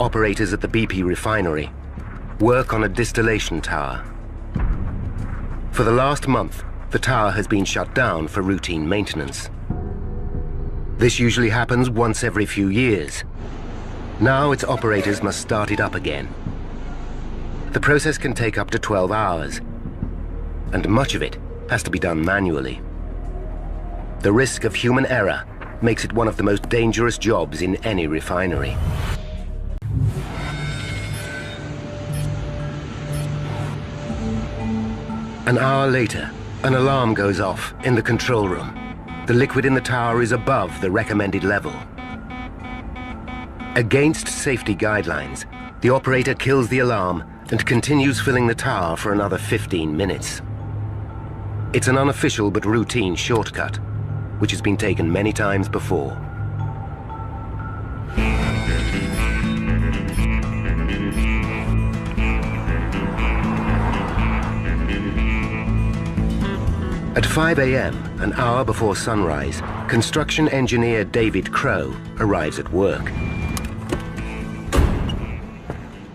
operators at the BP refinery work on a distillation tower. For the last month, the tower has been shut down for routine maintenance. This usually happens once every few years. Now its operators must start it up again. The process can take up to 12 hours, and much of it has to be done manually. The risk of human error makes it one of the most dangerous jobs in any refinery. An hour later, an alarm goes off in the control room. The liquid in the tower is above the recommended level. Against safety guidelines, the operator kills the alarm and continues filling the tower for another 15 minutes. It's an unofficial but routine shortcut, which has been taken many times before. At 5 a.m., an hour before sunrise, construction engineer David Crow arrives at work.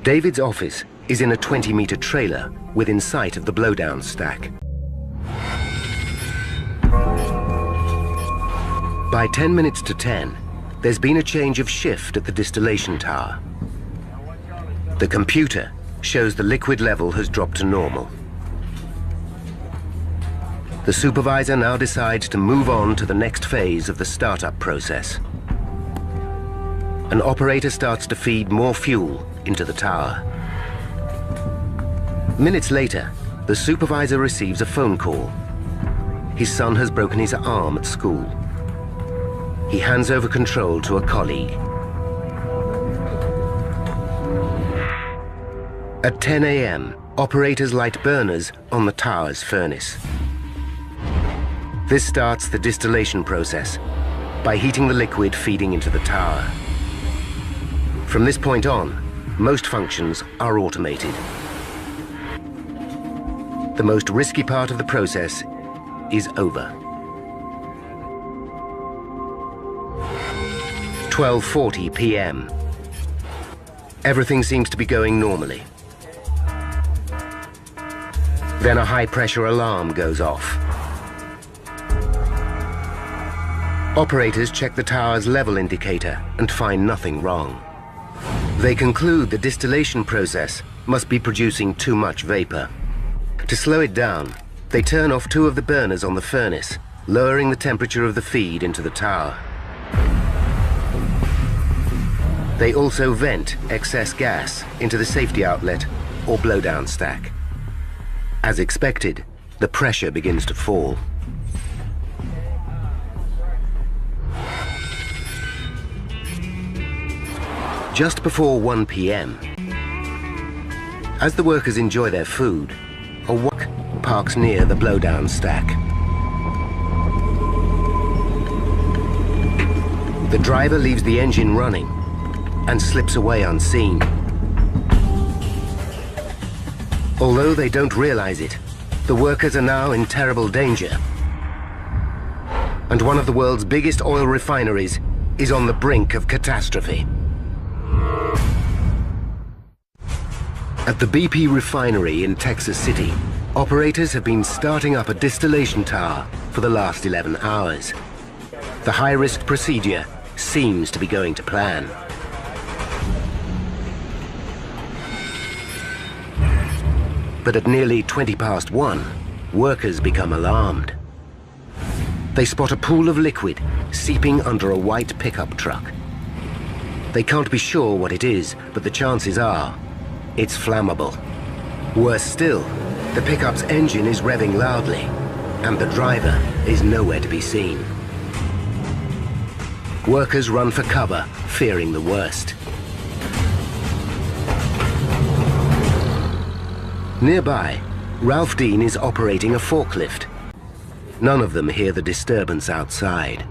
David's office is in a 20-meter trailer within sight of the blowdown stack. By 10 minutes to 10, there's been a change of shift at the distillation tower. The computer shows the liquid level has dropped to normal. The supervisor now decides to move on to the next phase of the startup process. An operator starts to feed more fuel into the tower. Minutes later, the supervisor receives a phone call. His son has broken his arm at school. He hands over control to a colleague. At 10 a.m., operators light burners on the tower's furnace. This starts the distillation process by heating the liquid feeding into the tower. From this point on, most functions are automated. The most risky part of the process is over. 12:40 p.m. Everything seems to be going normally. Then a high-pressure alarm goes off. Operators check the tower's level indicator and find nothing wrong. They conclude the distillation process must be producing too much vapor. To slow it down, they turn off 2 of the burners on the furnace, lowering the temperature of the feed into the tower. They also vent excess gas into the safety outlet or blowdown stack. As expected, the pressure begins to fall. Just before 1 p.m., as the workers enjoy their food, a truck parks near the blowdown stack. The driver leaves the engine running and slips away unseen. Although they don't realize it, the workers are now in terrible danger. And one of the world's biggest oil refineries is on the brink of catastrophe. At the BP refinery in Texas City, operators have been starting up a distillation tower for the last 11 hours. The high-risk procedure seems to be going to plan. But at nearly 1:20, workers become alarmed. They spot a pool of liquid seeping under a white pickup truck. They can't be sure what it is, but the chances are it's flammable. Worse still, the pickup's engine is revving loudly, and the driver is nowhere to be seen. Workers run for cover, fearing the worst. Nearby, Ralph Dean is operating a forklift. None of them hear the disturbance outside.